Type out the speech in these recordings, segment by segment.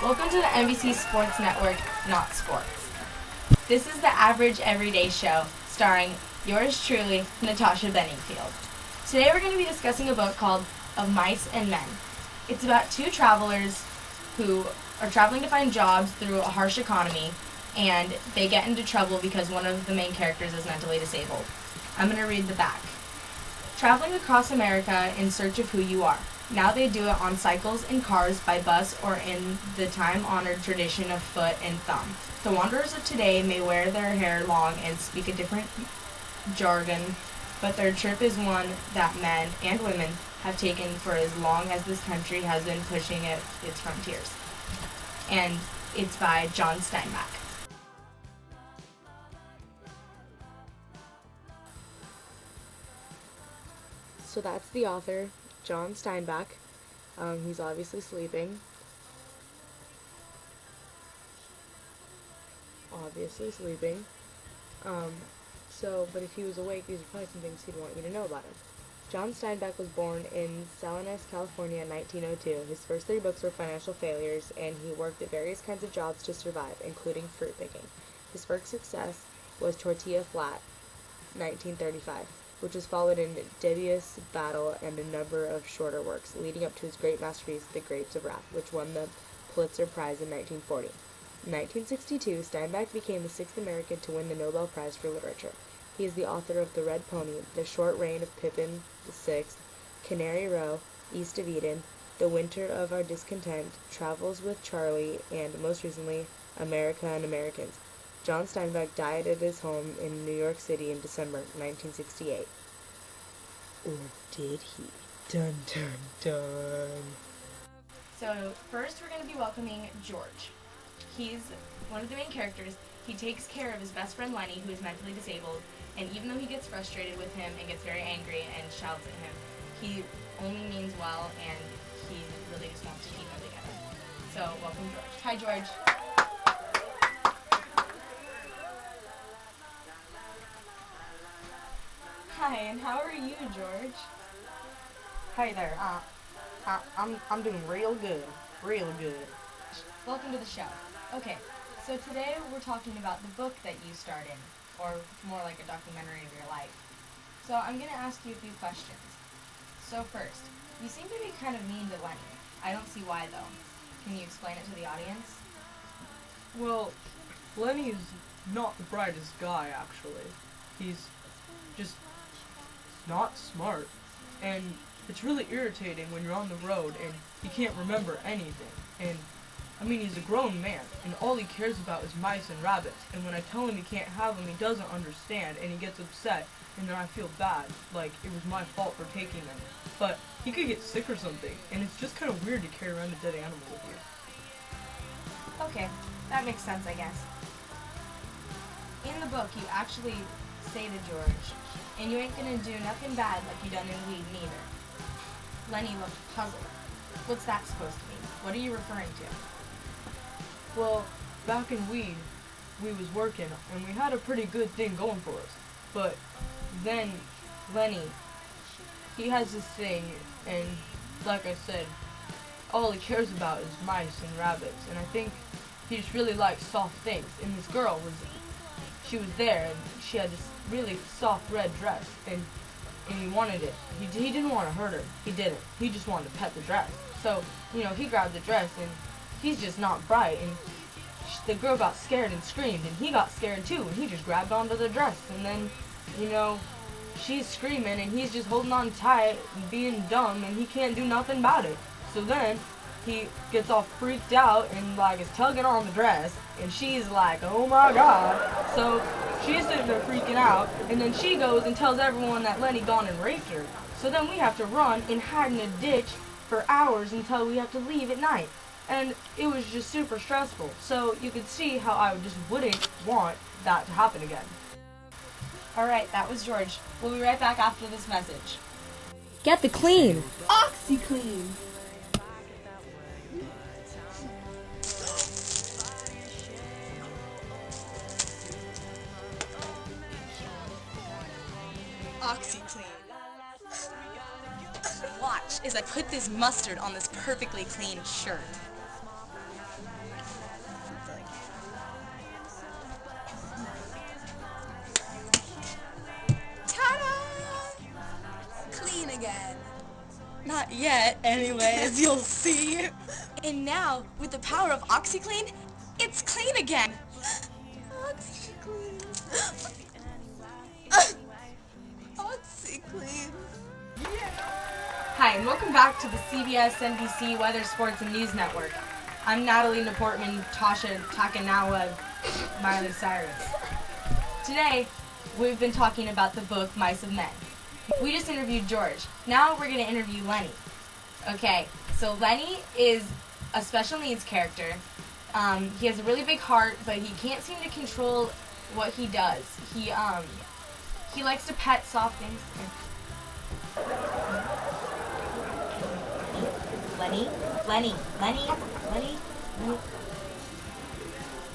Welcome to the NBC Sports Network, Not Sports. This is the Average Everyday Show, starring yours truly, Natasha Benningfield. Today we're going to be discussing a book called Of Mice and Men. It's about two travelers who are traveling to find jobs through a harsh economy, and they get into trouble because one of the main characters is mentally disabled. I'm going to read the back. Traveling across America in search of who you are. Now they do it on cycles and cars, by bus, or in the time-honored tradition of foot and thumb. The wanderers of today may wear their hair long and speak a different jargon, but their trip is one that men and women have taken for as long as this country has been pushing its frontiers. And it's by John Steinbeck. So that's the author, John Steinbeck. He's obviously sleeping. But if he was awake, these are probably some things he'd want you to know about him. John Steinbeck was born in Salinas, California in 1902. His first 3 books were financial failures, and he worked at various kinds of jobs to survive, including fruit picking. His first success was Tortilla Flat, 1935. Which was followed in Devious Battle and a number of shorter works, leading up to his great masterpiece, The Grapes of Wrath, which won the Pulitzer Prize in 1940. In 1962, Steinbeck became the 6th American to win the Nobel Prize for Literature. He is the author of The Red Pony, The Short Reign of Pippin VI, Canary Row, East of Eden, The Winter of Our Discontent, Travels with Charlie, and, most recently, America and Americans. John Steinbeck died at his home in New York City in December 1968. Or did he? Dun dun dun. So first we're going to be welcoming George. He's one of the main characters. He takes care of his best friend Lenny, who is mentally disabled, and even though he gets frustrated with him and gets very angry and shouts at him, he only means well, and he really just wants to keep them together. So welcome George. Hi George. Hi, and how are you, George? Hey there, I'm doing real good. Welcome to the show. Okay, so today we're talking about the book that you starred in, or more like a documentary of your life. So I'm going to ask you a few questions. So first, you seem to be kind of mean to Lenny. I don't see why, though. Can you explain it to the audience? Well, Lenny's not the brightest guy, actually. He's just not smart, and it's really irritating when you're on the road and you can't remember anything. And I mean, he's a grown man, and all he cares about is mice and rabbits, and when I tell him he can't have them, he doesn't understand, and he gets upset, and then I feel bad, like it was my fault for taking them. But he could get sick or something, and it's just kind of weird to carry around a dead animal with you. Okay, that makes sense, I guess. In the book, you actually say to George, and you ain't gonna do nothing bad like you done in Weed neither. Lenny looked puzzled. What's that supposed to mean? What are you referring to? Well, back in Weed, we was working, and we had a pretty good thing going for us. But then, Lenny, he has this thing, and like I said, all he cares about is mice and rabbits, and I think he just really likes soft things. And this girl she was there, and she had this really soft red dress, and he wanted it. He didn't want to hurt her. He didn't. He just wanted to pet the dress. So, he grabbed the dress, and he's just not bright, and the girl got scared and screamed, and he got scared too, and he just grabbed onto the dress, and then, she's screaming, and he's just holding on tight and being dumb, and he can't do nothing about it. So then, he gets all freaked out and is tugging on the dress, and she's like, oh my god. So she's sitting there freaking out, and then she goes and tells everyone that Lenny gone and raped her. So then we have to run and hide in a ditch for hours until we have to leave at night. And it was just super stressful. So you could see how I just wouldn't want that to happen again. Alright, that was George. We'll be right back after this message. Get the clean. OxyClean! OxyClean. Watch as I put this mustard on this perfectly clean shirt. Not yet, anyways, you'll see. And now, with the power of OxyClean, it's clean again. OxyClean. OxyClean. Hi, and welcome back to the CBS NBC Weather, Sports, and News Network. I'm Natalie Naportman, Tasha Takanawa, Miley Cyrus. Today, we've been talking about the book Mice and Men. We just interviewed George. Now we're going to interview Lenny. Okay, so Lenny is a special needs character. He has a really big heart, but he can't seem to control what he does. He likes to pet soft things. Lenny.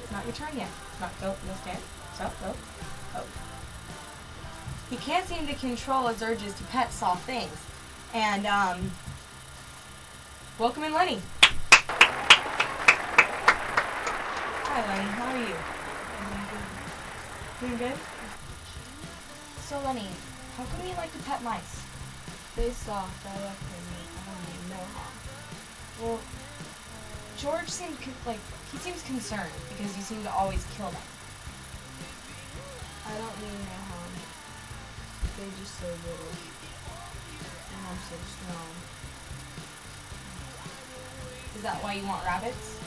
It's not your turn yet. No stand. Stop, go. Oh. He can't seem to control his urges to pet soft things. And, welcome in Lenny. Hi, Lenny. How are you? Doing good? So, Lenny, how come you like to pet mice? They soft. I like them. I don't even know how. Well, George seemed he seems concerned because you seem to always kill them. I don't mean no harm. They're just so little. And I'm so strong. Is that why you want rabbits?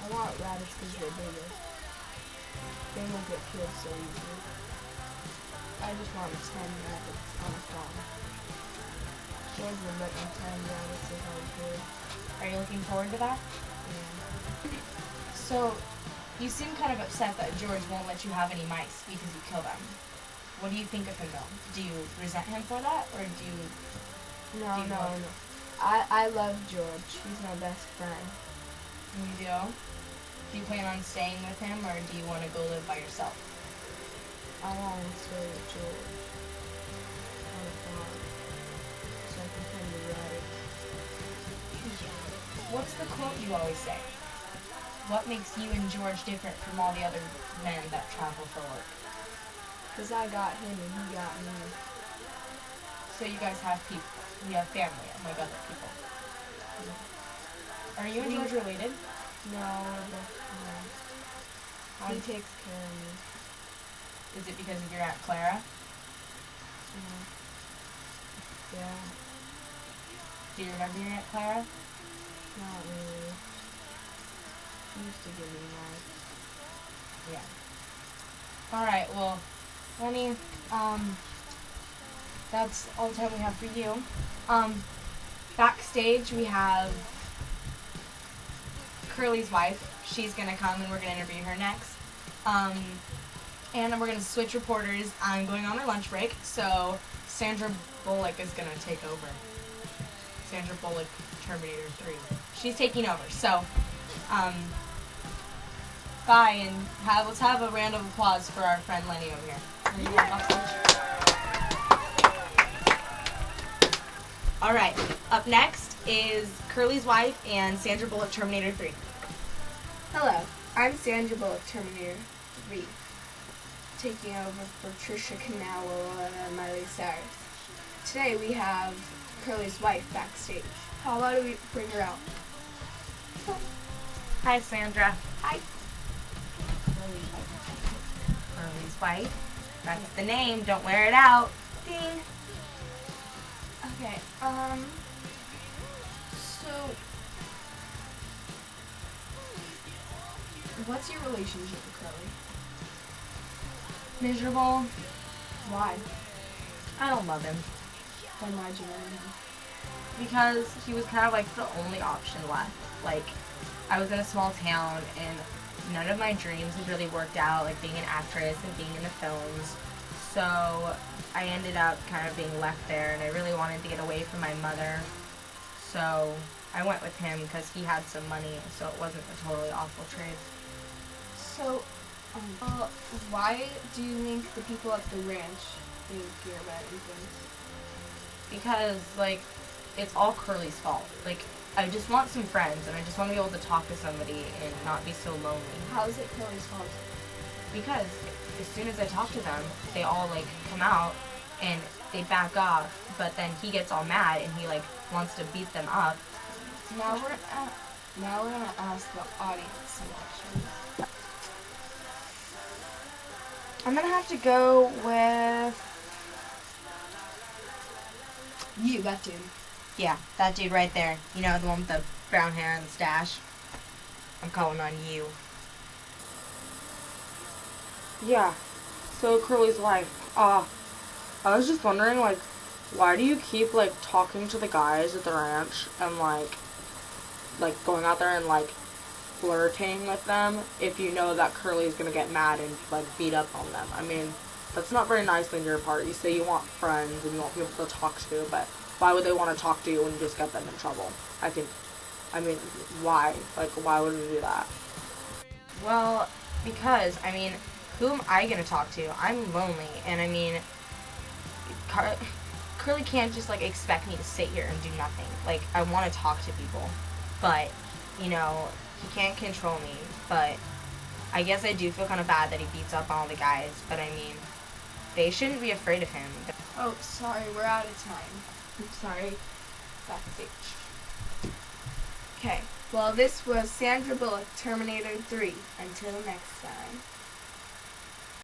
I want rabbits because they're bigger. They won't get killed so easily. I just want 10 rabbits on a farm. George would let me 10 rabbits if I could. Are you looking forward to that? Yeah. So, you seem kind of upset that George won't let you have any mice because you kill them. What do you think of him though? Do you resent him for that, or do you... No. I love George. He's my best friend. You do? Do you plan on staying with him, or do you want to go live by yourself? I want to stay with George on the farm so I can tend the rabbits. What's the quote you always say? What makes you and George different from all the other men that travel for work? Because I got him and he got me. So you guys have people, you have family, like other people. Are you and George related? No, but no. He takes care of me. Is it because of your Aunt Clara? Yeah. Do you remember your Aunt Clara? Not really. She used to give me life. Yeah. Alright, well, Lenny, that's all the time we have for you. Backstage we have Curly's wife. She's gonna come and we're gonna interview her next. And we're gonna switch reporters. I'm going on my lunch break, so Sandra Bullock is gonna take over. Sandra Bullock, Terminator 3. She's taking over. So, bye, and let's have a round of applause for our friend Lenny over here. All right. Up next is Curly's wife and Sandra Bullock, Terminator 3. Hello, I'm Sandra Bullock, Terminator 3, taking over for Trisha Kanawa and Miley Cyrus. Today we have Curly's wife backstage. How about we bring her out? Hi, Sandra. Hi. Curly's wife. That's the name. Don't wear it out. Ding. Okay, so, what's your relationship with Curly? Miserable. Why? I don't love him. Then why'd you marry him? Because he was kind of like the only option left. Like, I was in a small town and none of my dreams had really worked out, like being an actress and being in the films. So I ended up kind of being left there, and I really wanted to get away from my mother. So I went with him because he had some money, so it wasn't a totally awful trade. So, why do you think the people at the ranch think you're bad influence? Because, like, it's all Curly's fault. Like, I just want some friends, and I just want to be able to talk to somebody and not be so lonely. How is it Curly's fault? Because as soon as I talk to them, they all, like, come out and they back off, but then he gets all mad and he like wants to beat them up. Now we're gonna ask the audience some questions. I'm gonna have to go with you, that dude. Yeah, that dude right there. You know, the one with the brown hair and the stash. I'm calling on you. Yeah. So Curly's wife. I was just wondering, like, why do you keep like talking to the guys at the ranch and like going out there and like flirting with them if you know that Curly's gonna get mad and like beat up on them? I mean, that's not very nice on your part. You say you want friends and you want people to talk to, but why would they want to talk to you when you just get them in trouble? I mean, why? Like, why would you do that? Well, because, I mean, who am I gonna talk to? I'm lonely, and I mean, Curly can't just, like, expect me to sit here and do nothing. Like, I want to talk to people, but, you know, he can't control me, but I guess I do feel kind of bad that he beats up all the guys, but I mean, they shouldn't be afraid of him. Oh, sorry, we're out of time. I'm sorry. Backstage. Okay, well, this was Sandra Bullock, Terminator 3. Until next time.